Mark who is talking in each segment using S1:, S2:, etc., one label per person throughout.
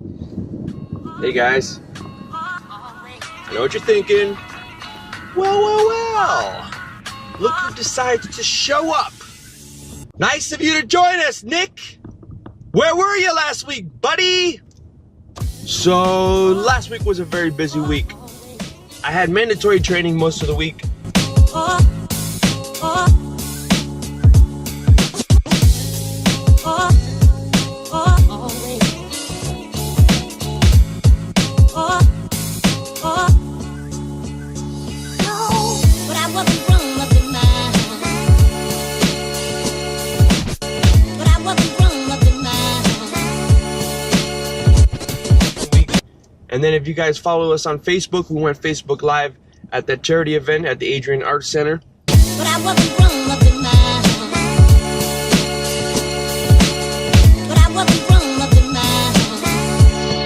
S1: Hey guys, I know what you're thinking. Well, look who decided to show up. Nice of you to join us, Nick. Where were you last week, buddy? So, last week was a very busy week. I had mandatory training most of the week. And then if you guys follow us on Facebook, we went Facebook Live at that charity event at the Adrian Arts Center.
S2: But I wasn't wrong up in mind. But I wasn't wrong up in mind.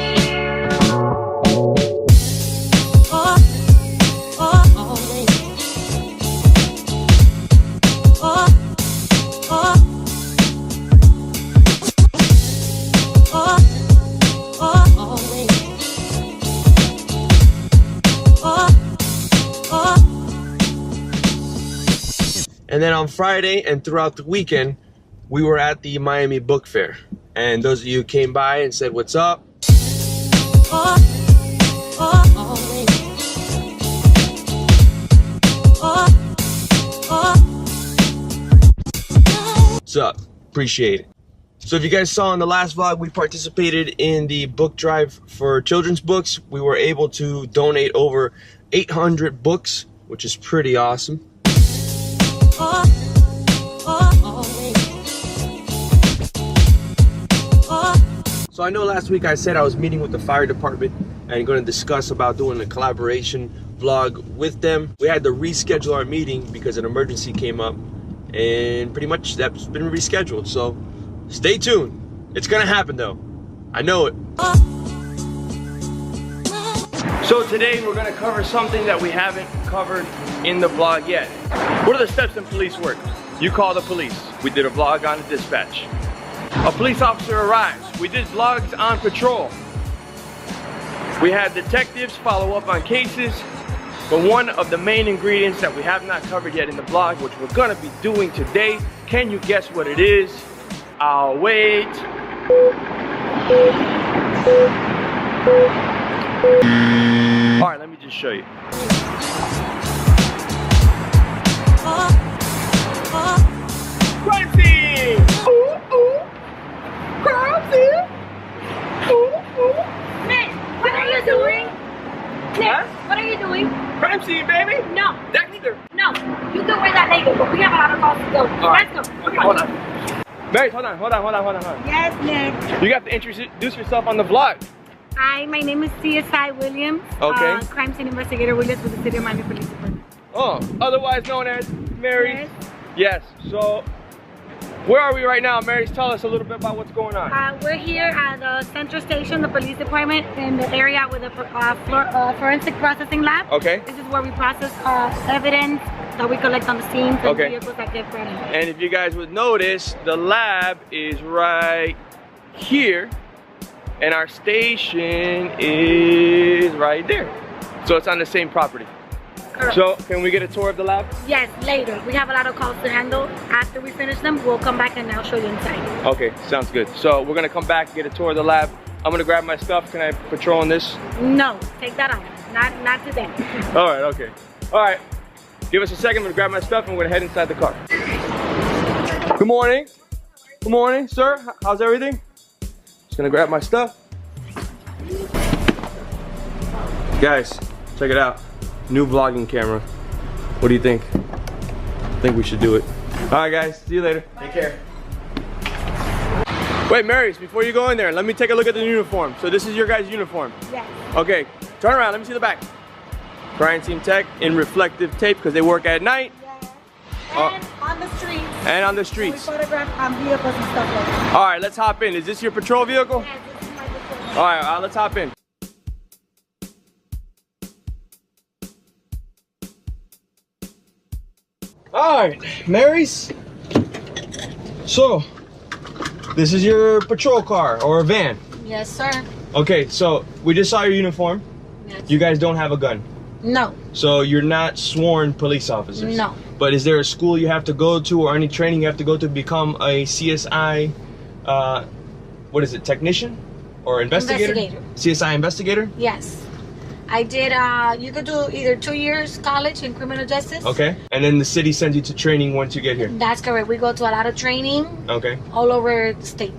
S1: And then on Friday and throughout the weekend, we were at the Miami Book Fair. And those of you who came by and said, "What's up?" What's up? Appreciate it. So if you guys saw in the last vlog, we participated in the book drive for children's books. We were able to donate over 800 books, which is pretty awesome. So I know last week I said I was meeting with the fire department and going to discuss about doing a collaboration vlog with them. We had to reschedule our meeting because an emergency came up, and pretty much that's been rescheduled. So stay tuned. It's gonna happen though. I know it. So today we're gonna cover something that we haven't covered in the vlog yet. What are the steps in police work? You call the police. We did a vlog on the dispatch. A police officer arrives. We did vlogs on patrol. We had detectives follow up on cases. But one of the main ingredients that we have not covered yet in the vlog, which we're gonna be doing today, can you guess what it is? I'll wait. All right, let me just show you. Crime scene! Ooh, ooh. Crime scene! Ooh, ooh.
S3: Nick, what are you doing? Nick,
S1: Huh?
S3: what are you doing?
S1: Crime scene, baby!
S3: No,
S1: Dexter!
S3: no. You go where that lady, but we have a lot of calls to go.
S1: All right.
S3: Let's go.
S1: Okay, hold on. Mary, hold on.
S3: Yes, Nick.
S1: You have to introduce yourself on the vlog.
S3: Hi, my name is CSI Williams.
S1: Okay.
S3: Crime Scene Investigator Williams with the City of Miami Police Department.
S1: Oh, otherwise known as Mary. Yes. So, where are we right now, Mary? Tell us a little bit about what's going on.
S3: We're here at the Central Station, the police department, in the area with the forensic processing lab.
S1: Okay.
S3: This is where we process evidence that we collect on the scenes and
S1: Okay.
S3: vehicles that get brought in.
S1: And if you guys would notice, the lab is right here, and our station is right there. So it's on the same property.
S3: Correct.
S1: So can we get a tour of the lab?
S3: Yes, later. We have a lot of calls to handle. After we finish them, we'll come back and I'll show you inside.
S1: Okay, sounds good. So we're gonna come back, get a tour of the lab. I'm gonna grab my stuff. Can I patrol on this?
S3: No, take that off. Not today.
S1: All right, okay. All right, give us a second. I'm gonna grab my stuff and we're gonna head inside the car. Good morning. Good morning, sir. How's everything? Just gonna grab my stuff. Guys, check it out. New vlogging camera. What do you think? I think we should do it. All right, guys. See you later. Take care. Wait, Marys, before you go in there, let me take a look at the uniform. So this is your guys' uniform?
S3: Yes.
S1: Okay, turn around. Let me see the back. Crime Scene Tech in reflective tape because they work at night.
S3: Yeah. And on the streets.
S1: And on the
S3: We
S1: streets.
S3: photograph vehicles and stuff like that.
S1: All right, let's hop in. Is this your patrol vehicle?
S3: Yes, this is my patrol.
S1: All right, let's hop in. All right, Marys. So, this is your patrol car or a van.
S3: Yes, sir.
S1: Okay, so we just saw your uniform.
S3: Yes.
S1: You guys don't have a gun.
S3: No.
S1: So you're not sworn police officers.
S3: No.
S1: But is there a school you have to go to or any training you have to go to become a CSI, what is it, technician or investigator? CSI investigator?
S3: Yes. I did, you could do either 2 years college in criminal justice.
S1: Okay. And then the city sends you to training once you get here.
S3: That's correct. We go to a lot of training. Okay. All over the state.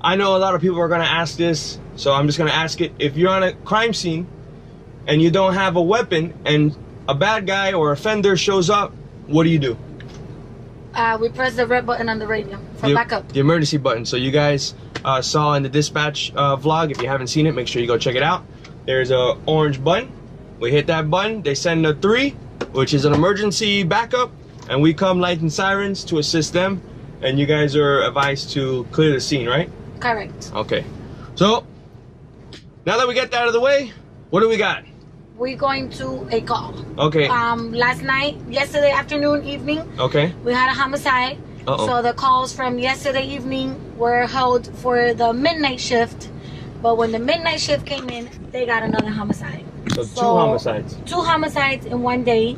S1: I know a lot of people are gonna ask this, so I'm just gonna ask it. If you're on a crime scene and you don't have a weapon and a bad guy or offender shows up, what do you do?
S3: We press the red button on the radio for backup.
S1: The emergency button. So you guys saw in the dispatch vlog. If you haven't seen it, make sure you go check it out. There's a orange button. We hit that button. They send a 3, which is an emergency backup, and we come lights and sirens to assist them. And you guys are advised to clear the scene, right?
S3: Correct.
S1: Okay. So now that we get that out of the way, what do we got?
S3: We're going to a call.
S1: Okay.
S3: Yesterday afternoon, evening. Okay. We had a homicide. So the calls from yesterday evening were held for the midnight shift. But when the midnight shift came in, they got another homicide.
S1: So 2 homicides.
S3: 2 homicides in one day.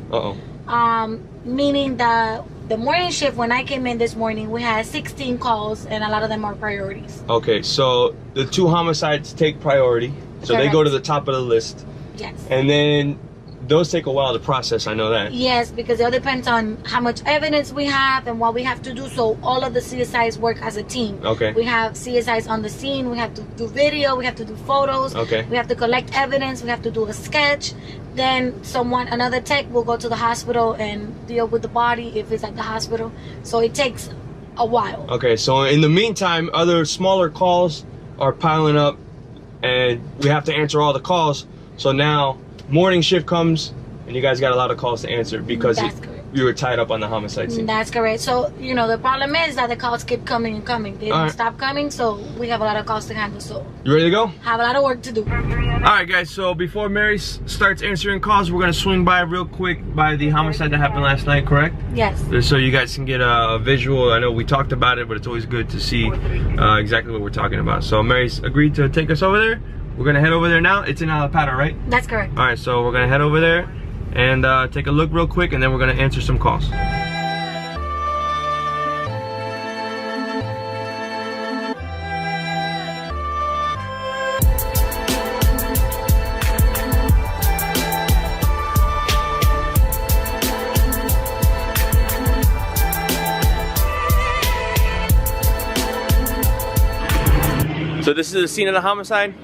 S3: Meaning the morning shift, when I came in this morning, we had 16 calls, and a lot of them are priorities. Okay, so the 2 homicides take priority. So Correct. They go to the top of the list. Yes. And then those take a while to process, I know that. Yes, because it all depends on how much evidence we have and what we have to do. So all of the CSIs work as a team. Okay. We have CSIs on the scene. We have to do video. We have to do photos. Okay. We have to collect evidence. We have to do a sketch. Then another tech will go to the hospital and deal with the body if it's at the hospital. So it takes a while. Okay, so in the meantime, other smaller calls are piling up and we have to answer all the calls. So now morning shift comes and you guys got a lot of calls to answer because you were tied up on the homicide scene. That's correct. So, you know, the problem is that the calls keep coming and coming. They don't stop coming, so we have a lot of calls to handle. So you ready to go? Have a lot of work to do. Alright guys, so before Mary starts answering calls, we're going to swing by real quick by the homicide that happened last night, correct? Yes. So you guys can get a visual. I know we talked about it, but it's always good to see exactly what we're talking about. So Mary's agreed to take us over there. We're gonna head over there now. It's in Alapata, right? That's correct. All right, so we're gonna head over there and take a look real quick, and then we're gonna answer some calls. So this is the scene of the homicide?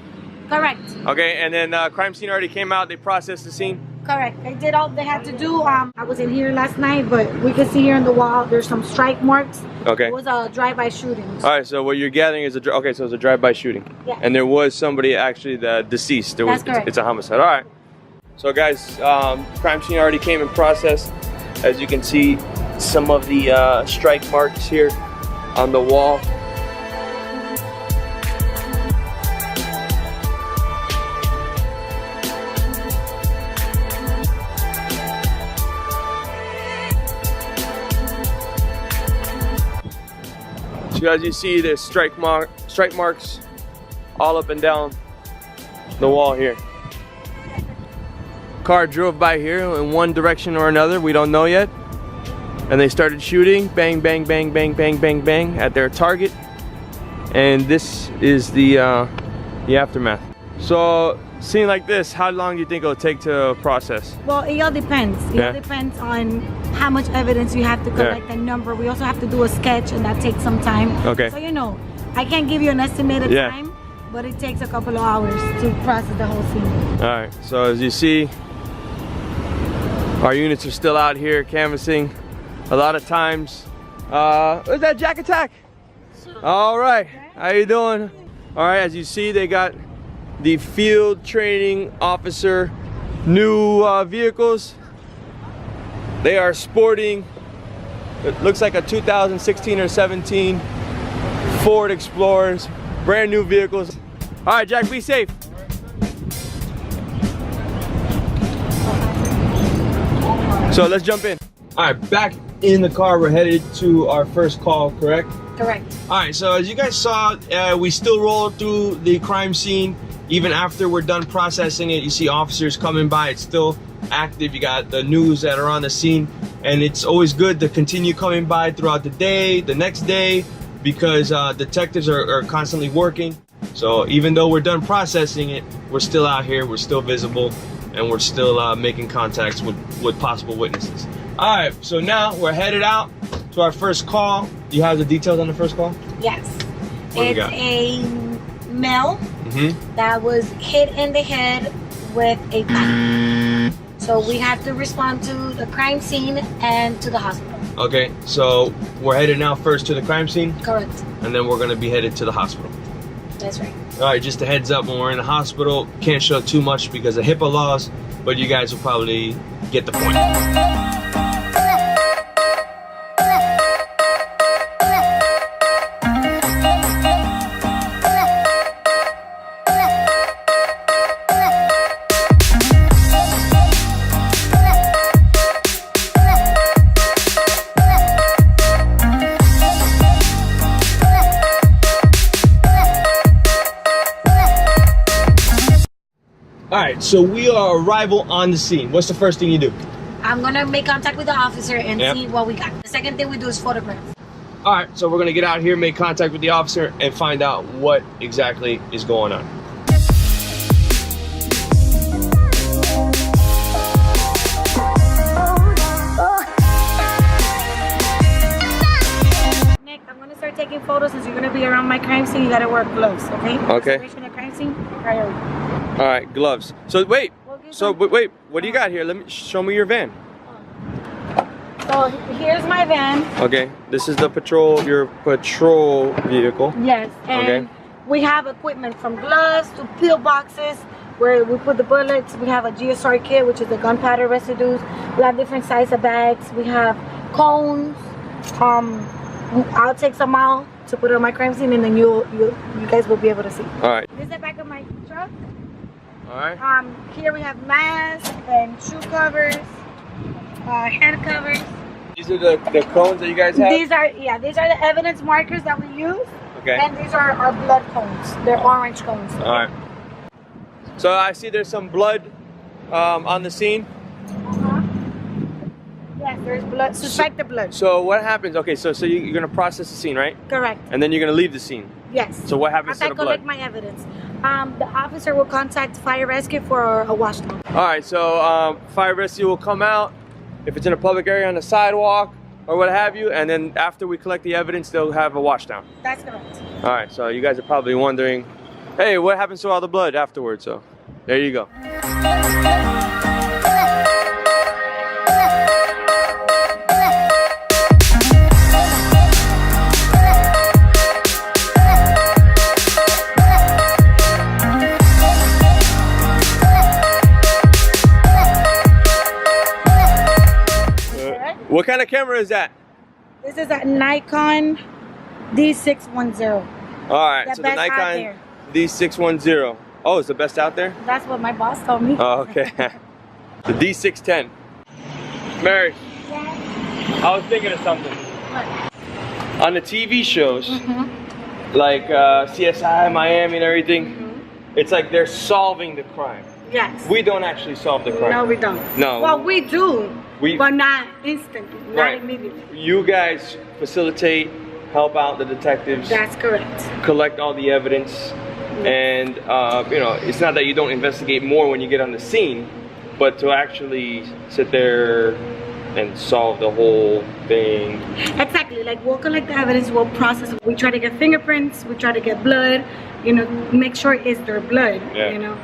S3: Correct. Okay, and then crime scene already came out. They processed the scene? Correct. They did all they had to do. I was in here last night, but we can see here on the wall there's some strike marks. Okay. It was a drive-by shooting. All right, so what you're gathering is so it's a drive-by shooting. Yeah. And there was somebody actually deceased. That's correct. It's a homicide. All right. So guys, crime scene already came and processed. As you can see, some of the strike marks here on the wall. So as you see, there's strike marks all up and down the wall here. Car drove by here in one direction or another, we don't know yet. And they started shooting, bang, bang, bang, bang, bang, bang, bang, at their target. And this is the aftermath. So, scene like this, how long do you think it'll take to process? Well, it all depends. It all depends on how much evidence you have to collect and number. We also have to do a sketch, and that takes some time. Okay. So, you know, I can't give you an estimated time, but it takes a couple of hours to process the whole scene. All right. So, as you see, our units are still out here canvassing. A lot of times, what's that, Jack Attack? All right. How you doing? All right. As you see, they got the field training officer new vehicles. They are sporting, it looks like a 2016 or 17 Ford Explorers, brand new vehicles. All right, Jack, be safe. So let's jump in. All right, back in the car. We're headed to our first call, correct? Correct.
S1: All right, so as you guys saw, we still roll through the crime scene. Even after we're done processing it, you see officers coming by. It's still active. You got the news that are on the scene. And it's always good to continue coming by throughout the day, the next day, because detectives are constantly working. So even though we're done processing it, we're still out here, we're still visible, and we're still making contacts with possible witnesses. All right, so now we're headed out to our first call. Do you have the details on the first call?
S3: Yes.
S1: What
S3: It's a male that was hit in the head with a pipe. So we have to respond to the crime scene and to the hospital.
S1: Okay, so we're headed now first to the crime scene?
S3: Correct.
S1: And then we're gonna be headed to the hospital.
S3: That's right.
S1: All right, just a heads up, when we're in the hospital, can't show too much because of HIPAA laws, but you guys will probably get the point. All right, so we are arrival on the scene. What's the first thing you do?
S3: I'm gonna make contact with the officer and see what we got. The second thing we do is photograph.
S1: All right, so we're gonna get out here, make contact with the officer, and find out what exactly is going on.
S3: Nick, I'm gonna start taking photos since you're gonna be around my crime scene. You gotta wear gloves, okay?
S1: Okay.
S3: Observation of crime scene, priority.
S1: All right, gloves. So wait, wait, what do you got here? Let me show me your van.
S3: So here's my van.
S1: Okay, this is the your patrol vehicle.
S3: Yes, and we have equipment from gloves to peel boxes where we put the bullets. We have a GSR kit, which is the gunpowder residues. We have different size of bags. We have cones. I'll take some out to put on my crime scene, and then you guys will be able to see.
S1: All right.
S3: This is the back of my truck.
S1: All right.
S3: Here we have masks and shoe covers, hand covers.
S1: These are the cones that you guys have?
S3: These are the evidence markers that we use.
S1: Okay.
S3: And these are our blood cones. They're orange cones.
S1: All right. So I see there's some blood on the scene.
S3: Yes, there's blood. Suspected blood.
S1: So what happens? Okay, so you're gonna process the scene, right?
S3: Correct.
S1: And then you're gonna leave the scene.
S3: Yes.
S1: So what happens to the blood?
S3: After I collect my evidence, the officer will contact fire rescue for a wash down.
S1: All right. So fire rescue will come out if it's in a public area on the sidewalk or what have you, and then after we collect the evidence, they'll have a wash down.
S3: That's correct.
S1: All right. So you guys are probably wondering, hey, what happens to all the blood afterwards? So there you go. What kind of camera is that?
S3: This is a Nikon D610.
S1: All right, so the Nikon D610. Oh, it's the best out there?
S3: That's what my boss told me.
S1: Oh, okay. The D610. Mary, I was thinking of something.
S3: What?
S1: On the TV shows, like CSI, Miami and everything, it's like they're solving the crime.
S3: Yes.
S1: We don't actually solve the crime.
S3: No, we don't.
S1: No.
S3: Well, we do, but not instantly, not immediately.
S1: You guys facilitate, help out the detectives.
S3: That's correct.
S1: Collect all the evidence, and you know, it's not that you don't investigate more when you get on the scene, but to actually sit there and solve the whole thing. Exactly,
S3: like we'll collect the evidence, we'll process, we try to get fingerprints, we try to get blood, you know, make sure it's their blood, you know.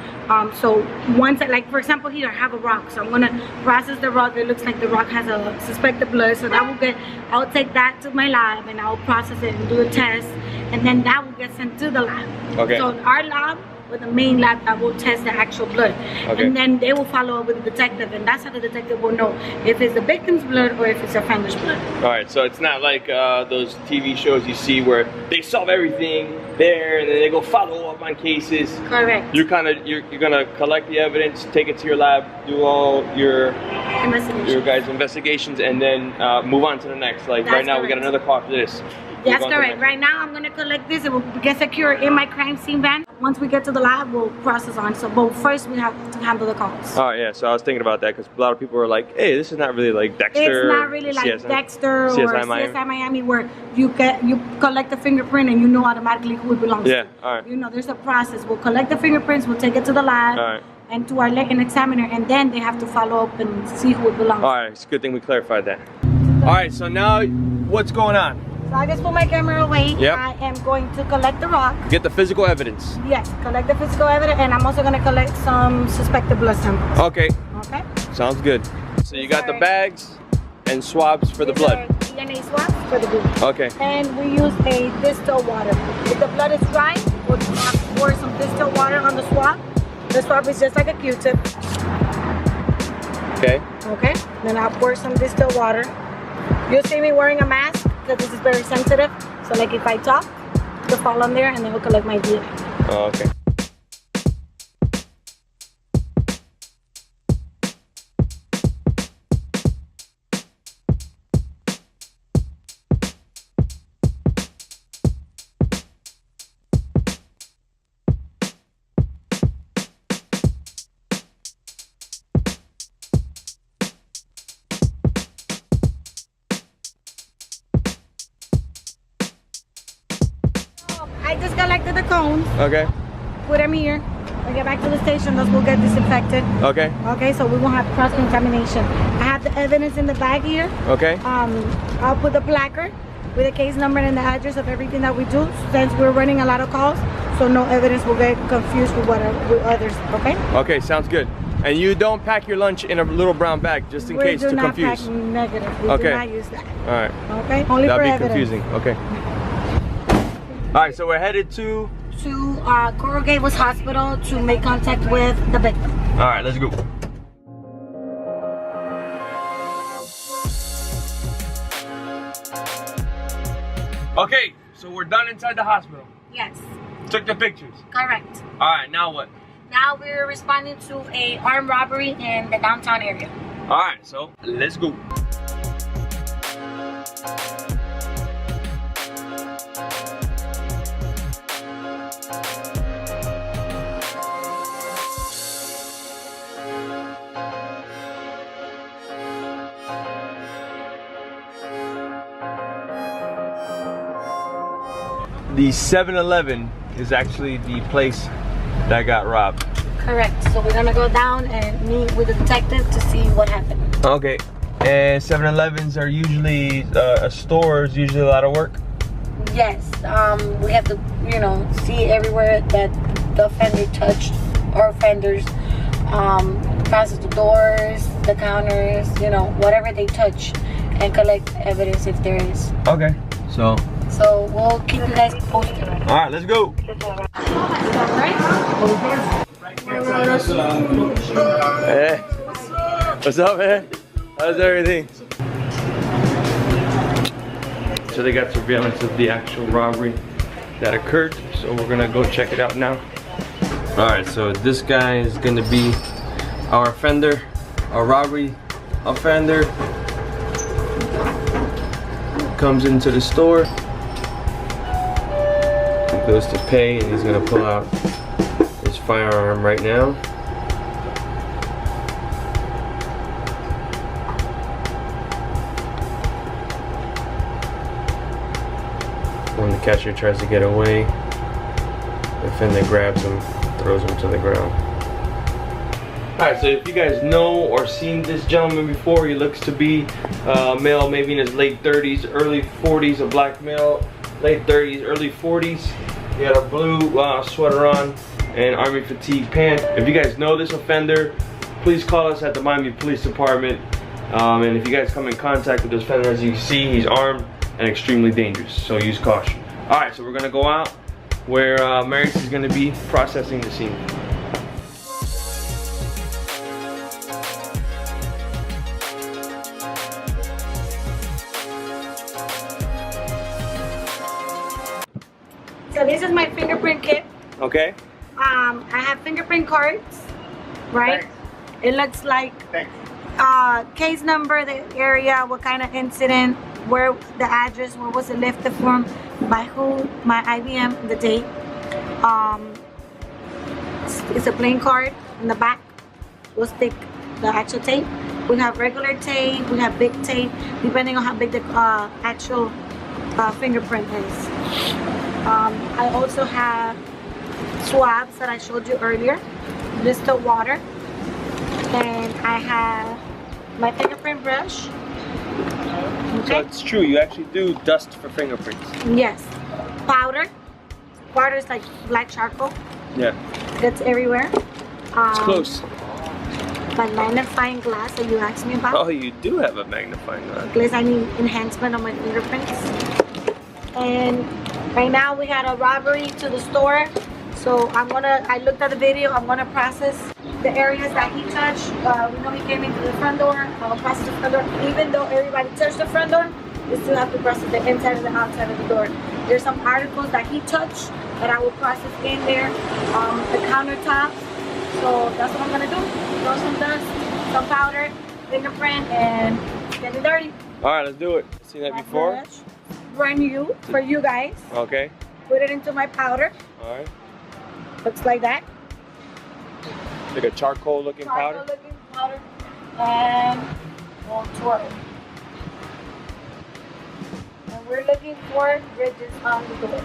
S3: So once, like for example here I have a rock, so I'm gonna process the rock. It looks like the rock has a suspected blood, so that will get, I'll take that to my lab and I'll process it and do a test, and then that will get sent to the lab. Okay. So our lab, with the main lab that will test the actual blood, and then they will follow up with the detective, and that's how the detective will know if it's the victim's blood or if it's the offender's blood.
S1: All right, so it's not like those TV shows you see where they solve everything there and then they go follow up on cases.
S3: Correct.
S1: You're gonna collect the evidence, take it to your lab, do all your guys' investigations, and then move on to the next. Like that's right now, we got another call for this.
S3: That's correct. Right now, I'm gonna collect this. It will get secured in my crime scene van. Once we get to the lab, we'll process on. So, but first we have to handle the calls.
S1: All right, yeah. So I was thinking about that because a lot of people are like, "Hey, this is not really like Dexter."
S3: It's not really like Dexter or
S1: CSI
S3: Miami, where you collect the fingerprint and you know automatically who it belongs to.
S1: Yeah. All right.
S3: You know, there's a process. We'll collect the fingerprints. We'll take it to the lab.
S1: All right.
S3: And to our leg and examiner, and then they have to follow up and see who it belongs to.
S1: All right, it's a good thing we clarified that. All right, so now what's going on?
S3: So I just put my camera away.
S1: Yep.
S3: I am going to collect the rock.
S1: Get the physical evidence.
S3: Yes, collect the physical evidence, and I'm also going to collect some suspected blood samples.
S1: Okay.
S3: Okay.
S1: Sounds good. So you got the bags and swabs for the blood.
S3: DNA swabs for the blood.
S1: Okay.
S3: And we use a distilled water. If the blood is dry, we'll pour some distilled water on the swab. The swab is just like a Q-tip.
S1: Okay.
S3: Okay. Then I'll pour some distilled water. You'll see me wearing a mask because this is very sensitive. So like if I talk, it'll fall on there and then we'll collect my DNA.
S1: Oh, okay.
S3: I just collected the cones.
S1: Okay.
S3: Put them here. When I get back to the station, those will get disinfected.
S1: Okay.
S3: Okay, so we won't have cross-contamination. I have the evidence in the bag here.
S1: Okay.
S3: I'll put the placard with the case number and the address of everything that we do, since we're running a lot of calls, so no evidence will get confused with others. Okay.
S1: Okay, sounds good. And you don't pack your lunch in a little brown bag just in case to confuse.
S3: We do not pack negative. We do not use that.
S1: All right.
S3: Okay. Only for
S1: That'd be
S3: evidence.
S1: confusing. Okay. All right, so we're headed to
S3: Coral Gables Hospital to make contact with the victim.
S1: All right, let's go. Okay, so we're done inside the hospital.
S3: Yes.
S1: Took the pictures.
S3: Correct.
S1: All right, now what?
S3: Now we're responding to a armed robbery in the downtown area.
S1: All right, so let's go. The 7-Eleven is actually the place that got robbed.
S3: Correct. So we're gonna go down and meet with the detective to see what happened.
S1: Okay. And 7-Elevens are usually stores, usually a lot of work.
S3: Yes. We have to, you know, see everywhere that the offender touched or offenders. Passes the doors, the counters, you know, whatever they touch, and collect evidence if there is.
S1: Okay. So
S3: we'll keep you guys posted.
S1: All right, let's go. Hey, what's up, man? How's everything? So they got surveillance of the actual robbery that occurred. So we're gonna go check it out now. All right, so this guy is gonna be our offender, our robbery offender. Comes into the store. He goes to pay and he's gonna pull out his firearm right now. When the cashier tries to get away, the offender grabs him, throws him to the ground. Alright, so if you guys know or seen this gentleman before, he looks to be male, maybe in his late 30s, early 40s, a black male, late 30s, early 40s. He had a blue sweater on and army fatigue pants. If you guys know this offender, please call us at the Miami Police Department. And if you guys come in contact with this offender, as you can see, he's armed and extremely dangerous, so use caution. Alright, so we're gonna go out where Maris is gonna be processing the scene.
S3: So this is my fingerprint kit.
S1: Okay.
S3: I have fingerprint cards, right?
S4: Thanks.
S3: It looks like
S4: Thanks.
S3: case number, the area, what kind of incident, where the address, where was it lifted from, by who, my IBM, the date. It's a plain card in the back. We'll stick the actual tape. We have regular tape, we have big tape, depending on how big the actual fingerprint is. I also have swabs that I showed you earlier, distilled water, and I have my fingerprint brush. Okay.
S1: So it's true, you actually do dust for fingerprints.
S3: Yes. Powder. Powder is like black charcoal.
S1: Yeah.
S3: That's everywhere.
S1: It's close.
S3: My magnifying glass that you asked me about.
S1: Oh, you do have a magnifying glass.
S3: Because I need enhancement on my fingerprints. And right now we had a robbery to the store. So I looked at the video, I'm gonna process the areas that he touched. We know he came into the front door. I'll process the front door. Even though everybody touched the front door, we still have to process the inside and the outside of the door. There's some articles that he touched that I will process in there. The countertops. So that's what I'm gonna do. Throw some dust, some powder, fingerprint, and get it dirty.
S1: Alright, let's do it. Seen that before?
S3: Brand new for you guys.
S1: Okay.
S3: Put it into my powder.
S1: Alright.
S3: Looks like that.
S1: Like a charcoal looking powder?
S3: Charcoal looking powder. And we'll twirl. And we're looking for ridges on the door.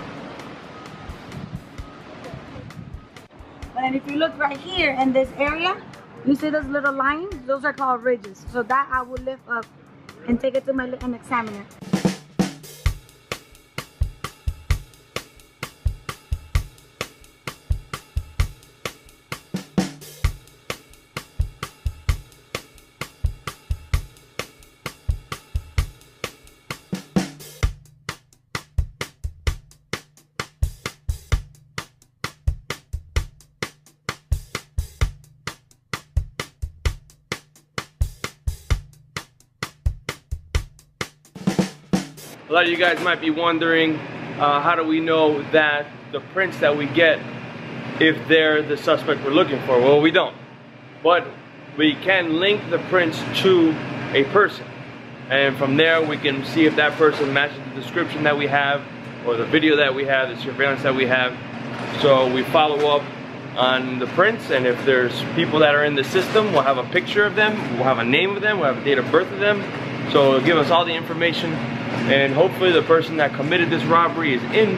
S3: And if you look right here in this area, you see those little lines? Those are called ridges. So that I will lift up and take it to an examiner.
S1: A lot of you guys might be wondering, how do we know that the prints that we get, if they're the suspect we're looking for? Well, we don't. But we can link the prints to a person. And from there we can see if that person matches the description that we have, or the video that we have, the surveillance that we have. So we follow up on the prints, and if there's people that are in the system, we'll have a picture of them, we'll have a name of them, we'll have a date of birth of them. So it'll give us all the information, and hopefully the person that committed this robbery is in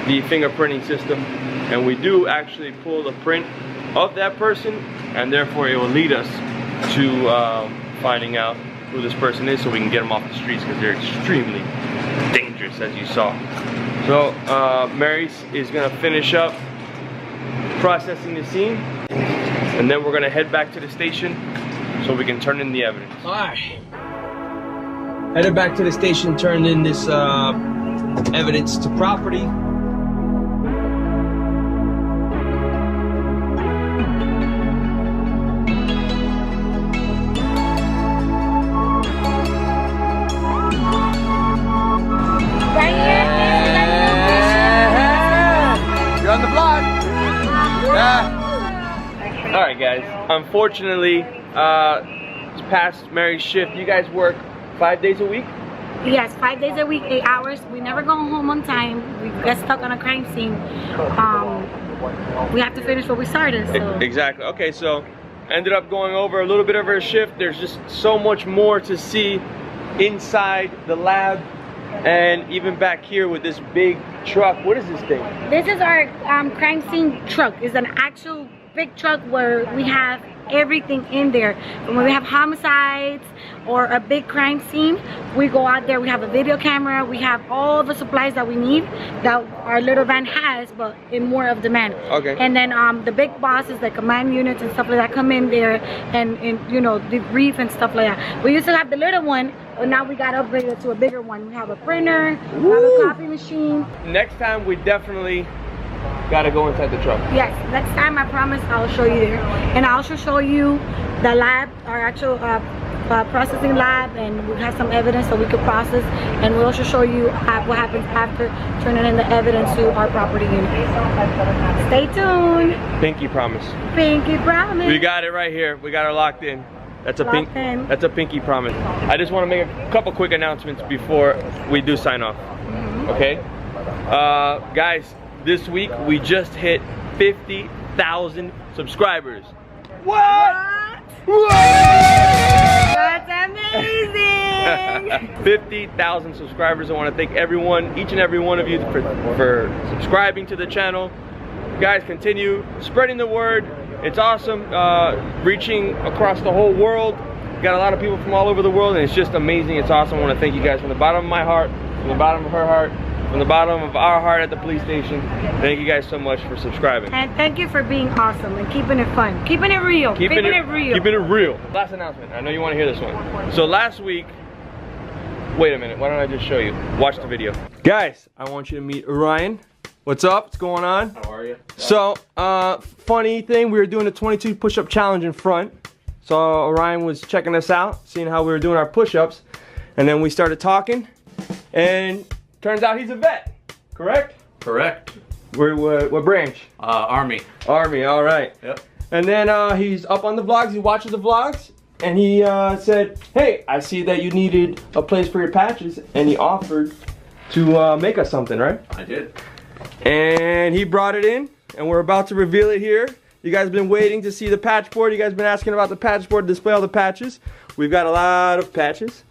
S1: the fingerprinting system, and we do actually pull the print of that person, and therefore it will lead us to finding out who this person is, so we can get them off the streets, because they're extremely dangerous, as you saw. So Mary is gonna finish up processing the scene, and then we're gonna head back to the station so we can turn in the evidence. All right. Headed back to the station, turned in this evidence to property.
S3: Right here.
S1: You're on the block. Yeah. All right, guys. Unfortunately, it's past Mary's shift. You guys work 5 days a week?
S3: Yes, 5 days a week, 8 hours. We never go home on time. We get stuck on a crime scene. We have to finish what we started. So.
S1: Exactly. Okay, so ended up going over a little bit of our shift. There's just so much more to see inside the lab, and even back here with this big truck. What is this thing?
S3: This is our crime scene truck. It's an actual big truck where we have everything in there. And when we have homicides or a big crime scene, we go out there, we have a video camera, we have all the supplies that we need that our little van has, but in more of demand.
S1: Okay.
S3: And then the big bosses, the command units and stuff like that, come in there and you know, debrief and stuff like that. We used to have the little one, but now we got upgraded to a bigger one. We have a printer, we have a copy machine.
S1: Next time we definitely gotta go inside the truck.
S3: Yes, next time I promise I'll show you there. And I'll also show you the lab, our actual processing lab, and we have some evidence that we could process, and we'll also show you what happens after turning in the evidence to our property unit. Stay tuned.
S1: Pinky promise.
S3: Pinky promise.
S1: We got it right here. We got her locked in. That's a pink. That's a pinky promise. I just want to make a couple quick announcements before we do sign off. Okay, guys, this week we just hit 50,000 subscribers. What?
S3: That's amazing!
S1: 50,000 subscribers. I want to thank everyone, each and every one of you for subscribing to the channel. Guys, continue spreading the word. It's awesome, reaching across the whole world. We got a lot of people from all over the world, and it's just amazing. It's awesome. I want to thank you guys from the bottom of my heart, from the bottom of her heart, from the bottom of our heart at the police station. Thank you guys so much for subscribing.
S3: And thank you for being awesome and keeping it fun. Keeping it real. Keeping it real.
S1: Keeping it real. Last announcement. I know you want to hear this one. So last week, wait a minute. Why don't I just show you? Watch the video. Guys, I want you to meet Orion. What's up? What's going on?
S4: How are you?
S1: So, funny thing, we were doing a 22 push-up challenge in front. So Orion was checking us out, seeing how we were doing our push-ups. And then we started talking. And turns out he's a vet, correct?
S4: Correct.
S1: What branch?
S4: Army.
S1: Army, all right.
S4: Yep.
S1: And then he's up on the vlogs, he watches the vlogs, and he said, hey, I see that you needed a place for your patches, and he offered to make us something, right?
S4: I did.
S1: And he brought it in, and we're about to reveal it here. You guys have been waiting to see the patch board. You guys have been asking about the patch board to display all the patches. We've got a lot of patches.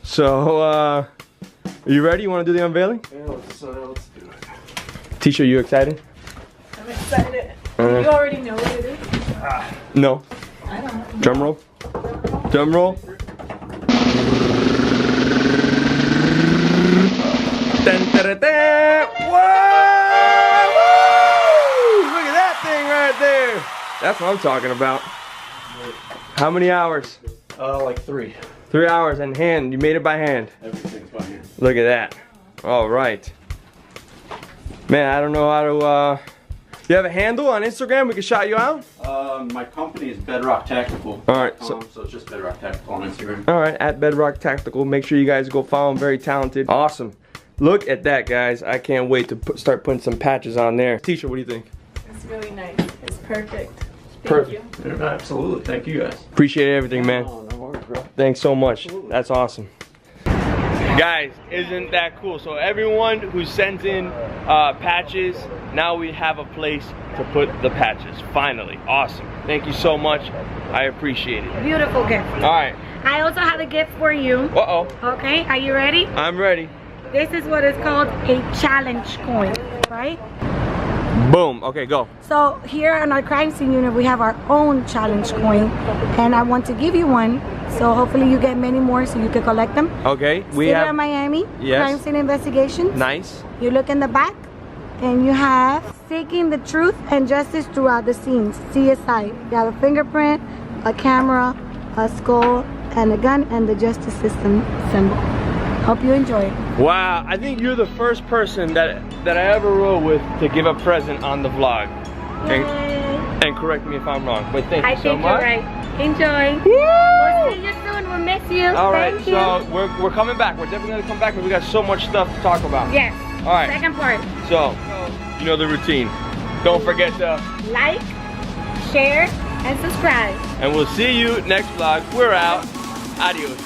S1: So, are you ready? You want to do the unveiling?
S4: Yeah, let's do it.
S1: Tisha, you excited?
S3: I'm excited. You already know what it is?
S1: No.
S3: I don't know.
S1: Drum roll. Drum roll. Dun, dun, dun, dun. Whoa! Look at that thing right there. That's what I'm talking about. How many hours?
S4: Like 3.
S1: 3 hours in hand. You made it by hand.
S4: Everything's by hand.
S1: Look at that. All right. Man, I don't know how to, you have a handle on Instagram? We can shout you out?
S4: My company is Bedrock Tactical.
S1: All right.
S4: So it's just Bedrock Tactical on Instagram.
S1: All right, at Bedrock Tactical. Make sure you guys go follow him. Very talented. Awesome. Look at that, guys. I can't wait to start putting some patches on there. Tisha, what do you think?
S5: It's really nice. It's perfect.
S1: Perfect.
S5: Thank you.
S4: Yeah, absolutely. Thank you guys.
S1: Appreciate everything, man.
S4: Oh, no worries, bro.
S1: Thanks so much. That's awesome. Guys, isn't that cool? So everyone who sends in patches, now we have a place to put the patches. Finally. Awesome. Thank you so much. I appreciate it.
S3: Beautiful gift.
S1: All right.
S3: I also have a gift for you.
S1: Uh-oh.
S3: Okay, are you ready?
S1: I'm ready.
S3: This is what is called a challenge coin, right?
S1: Boom. Okay, go.
S3: So here on our crime scene unit, we have our own challenge coin, and I want to give you one. So hopefully you get many more so you can collect them.
S1: Okay. We
S3: City
S1: have
S3: of Miami,
S1: Yes.
S3: crime scene investigations.
S1: Nice.
S3: You look in the back, and you have seeking the truth and justice throughout the scenes, CSI. You have a fingerprint, a camera, a skull, and a gun, and the justice system symbol. Hope you enjoy it.
S1: Wow, I think you're the first person that I ever rode with to give a present on the vlog. And correct me if I'm wrong, but thank you so much.
S3: I think you're right. Enjoy. We'll see you soon. We'll miss you.
S1: All right,
S3: Thank you.
S1: so we're coming back. We're definitely gonna come back because we got so much stuff to talk about.
S3: Yes.
S1: All right.
S3: Second part.
S1: So, you know the routine. Don't forget to
S3: Like, share, and subscribe.
S1: and we'll see you next vlog. We're out. Adios.